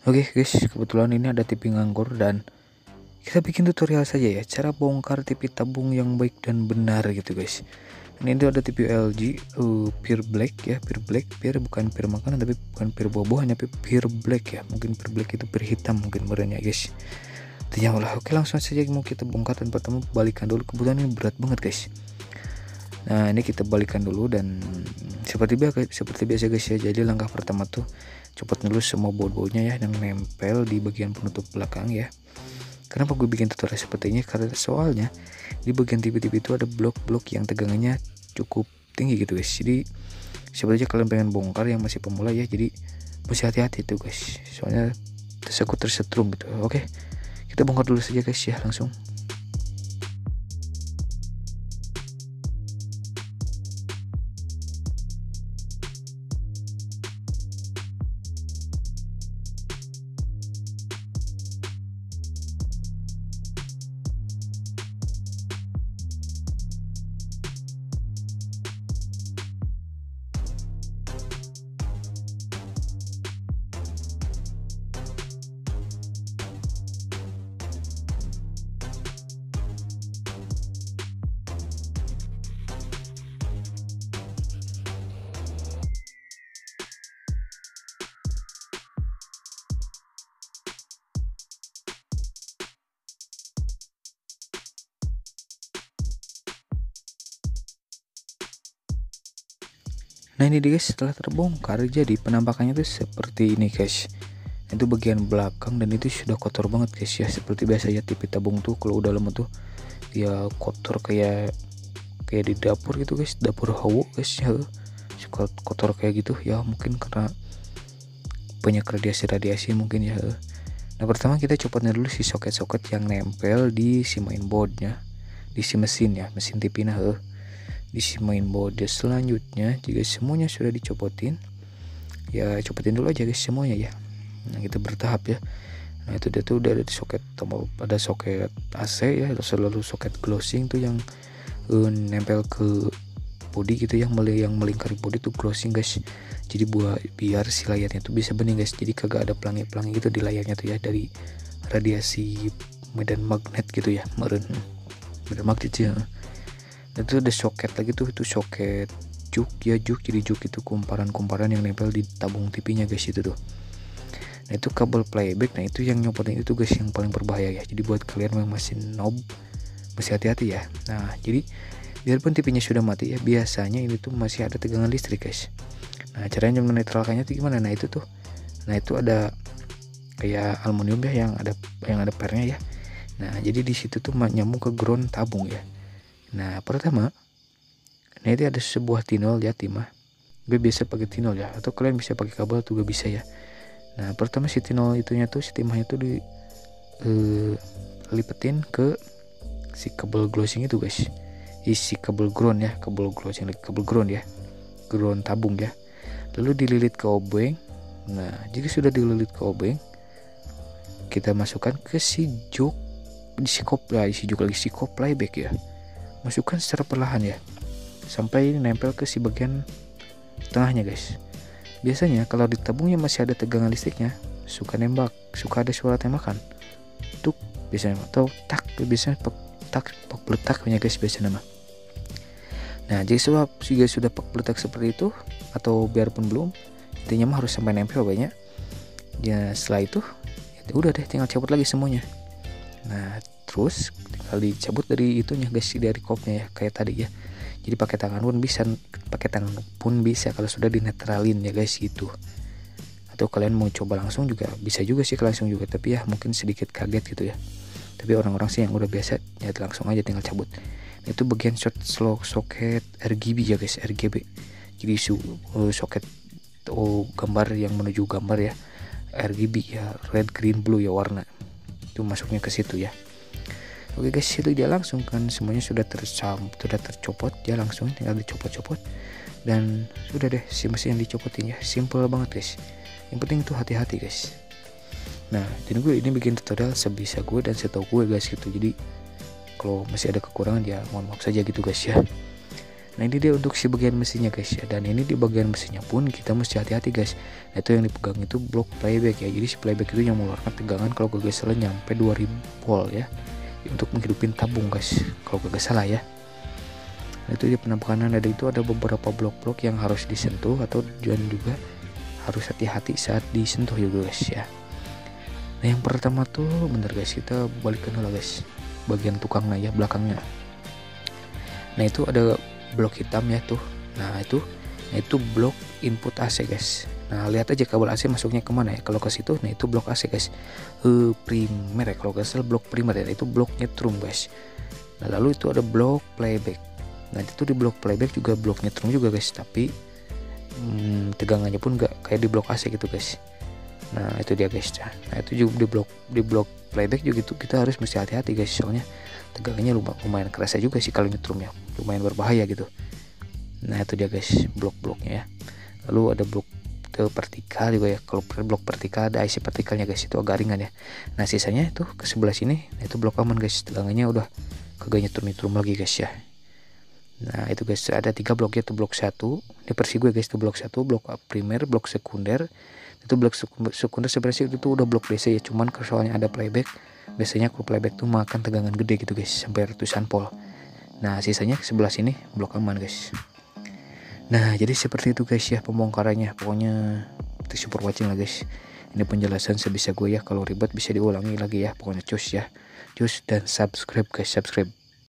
Oke guys, kebetulan ini ada TV nganggur dan kita bikin tutorial saja ya, cara bongkar TV tabung yang baik dan benar gitu guys. Ini tuh ada TV LG pure black ya, pure bukan pure makanan, tapi bukan pure buah-buahan, tapi pure black ya. Mungkin pure black itu pure hitam mungkin merenya guys. Intinya lah, oke langsung saja mau kita bongkar. Dan pertama balikan dulu, kebetulan ini berat banget guys. Nah ini kita balikan dulu dan seperti biasa guys ya. Jadi langkah pertama tuh copot dulu semua baut-bautnya ya yang nempel di bagian penutup belakang ya. Kenapa gue bikin tutorial seperti ini? Karena soalnya di bagian TV-TV itu ada blok-blok yang tegangannya cukup tinggi gitu guys. Jadi sebenarnya kalian pengen bongkar yang masih pemula ya, jadi mesti hati-hati tuh guys. Soalnya tersetrum gitu. Oke, kita bongkar dulu saja guys ya langsung. Nah ini guys, setelah terbongkar jadi penampakannya tuh seperti ini guys. Itu bagian belakang dan itu sudah kotor banget guys ya. Seperti biasa ya TV tabung tuh kalau udah lama tuh ya kotor kayak di dapur gitu guys, dapur hawa guys ya. Suka kotor kayak gitu ya, mungkin karena banyak radiasi mungkin ya. Nah pertama kita copotnya dulu si soket-soket yang nempel di si mainboardnya, di si mesin ya, mesin TV nah di si mainboard. Selanjutnya jika semuanya sudah dicopotin ya, copotin dulu aja guys semuanya ya. Nah kita bertahap ya. Nah itu dia tuh udah ada di soket tombol, ada soket AC ya, selalu soket closing tuh yang nempel ke body gitu, yang melingkari body tuh closing guys. Jadi biar si layarnya tuh bisa bening guys, jadi kagak ada pelangi-pelangi gitu di layarnya tuh ya, dari radiasi medan magnet gitu ya, medan magnet ya. Itu ada soket lagi tuh, itu soket juk ya, jadi juk itu kumparan yang nempel di tabung TV-nya guys itu tuh. Nah itu kabel playback, nah itu yang nyopotin itu guys yang paling berbahaya ya. Jadi buat kalian yang masih noob masih hati-hati ya. Nah jadi biarpun TV-nya sudah mati ya, biasanya ini tuh masih ada tegangan listrik guys. Nah caranya menetralkannya tuh gimana? Nah itu tuh, nah itu ada kayak aluminium ya yang ada pernya ya. Nah jadi di situ tuh nyambung ke ground tabung ya. Nah pertama, nah itu ada sebuah tinol ya, timah. Gue biasa pakai tinol ya, atau kalian bisa pakai kabel juga bisa ya. Nah pertama si tinol itunya tuh, si timahnya tuh lipetin ke si kabel glosing itu guys. Isi kabel ground ya, kabel glosing, kabel ground ya, ground tabung ya. Lalu dililit ke obeng. Nah jika sudah dililit ke obeng, kita masukkan ke si jok, si kop playback ya. Masukkan secara perlahan ya, sampai nempel ke si bagian tengahnya guys. Biasanya kalau di tabungnya masih ada tegangan listriknya, suka nembak, suka ada suara tembakan tuk biasanya, atau tak, biasanya tak peletak punya guys biasanya nama. Nah jika sudah peletak seperti itu, atau biarpun belum, intinya mah harus sampai nempel banyak ya. Setelah itu ya udah deh, tinggal cabut lagi semuanya. Nah terus tinggal dicabut dari itunya guys, dari kopnya ya, kayak tadi ya. Jadi pakai tangan pun bisa kalau sudah dinetralin ya guys gitu. Atau kalian mau coba langsung juga bisa juga sih, langsung juga, tapi ya mungkin sedikit kaget gitu ya. Tapi orang-orang sih yang udah biasa ya langsung aja tinggal cabut. Nah, itu bagian soket RGB ya guys, RGB. Jadi soket gambar yang menuju gambar ya, RGB ya, red green blue ya warna. Itu masuknya ke situ ya. Oke guys, itu dia langsung kan semuanya sudah tercopot ya, langsung tinggal dicopot-copot dan sudah deh si mesin yang dicopotin ya. Simple banget guys, yang penting tuh hati-hati guys. Nah jadi gue ini bikin tutorial sebisa gue dan setahu gue guys gitu. Jadi kalau masih ada kekurangan ya mohon maaf saja gitu guys ya. Nah ini dia untuk si bagian mesinnya guys ya, dan ini di bagian mesinnya pun kita mesti hati-hati guys. Nah itu yang dipegang itu blok playback ya, jadi si playback itu yang mengeluarkan tegangan kalau gak salah nyampe 2000 volt ya, untuk menghidupin tabung guys kalau gak salah ya. Nah itu di penampakan nada itu ada beberapa blok-blok yang harus disentuh atau dan juga harus hati-hati saat disentuh juga guys ya. Nah yang pertama tuh bener guys, kita balikan dulu guys bagian tukangnya ya, belakangnya. Nah itu ada blok hitam ya tuh. Nah itu blok input AC guys. Nah lihat aja kabel AC masuknya kemana ya, kalau ke situ. Nah itu blok AC guys, primer ya kalau nggak salah, blok primer ya, itu blok nyetrum guys. Nah lalu itu ada blok playback. Nah itu di blok playback juga blok nyetrum juga guys, tapi tegangannya pun nggak kayak di blok AC gitu guys. Nah itu dia guys. Nah itu juga di blok playback juga gitu, kita harus mesti hati-hati guys, soalnya tegangannya lumayan kerasa juga sih kalau nyetrum ya, lumayan berbahaya gitu. Nah itu dia guys blok-bloknya ya. Lalu ada blok vertikal juga ya, kalau blok vertikal ada IC vertikalnya guys, itu agak ringan ya. Nah sisanya itu ke sebelah sini, nah itu blok aman guys, tegangannya udah kagak nyetrum lagi guys ya. Nah itu guys ada 3 blok ya, itu blok 1 ini versi gue guys, itu blok 1, blok primer, blok sekunder. Itu blok sekunder sebenarnya itu udah blok DC ya, cuman soalnya ada playback, biasanya kalau playback tuh makan tegangan gede gitu guys, sampai ratusan volt. Nah sisanya sebelah sini blok aman guys. Nah jadi seperti itu guys ya pembongkarannya, pokoknya thanks for watching lah guys. Ini penjelasan sebisa gue ya, kalau ribet bisa diulangi lagi ya, pokoknya cus ya, cus dan subscribe guys, subscribe.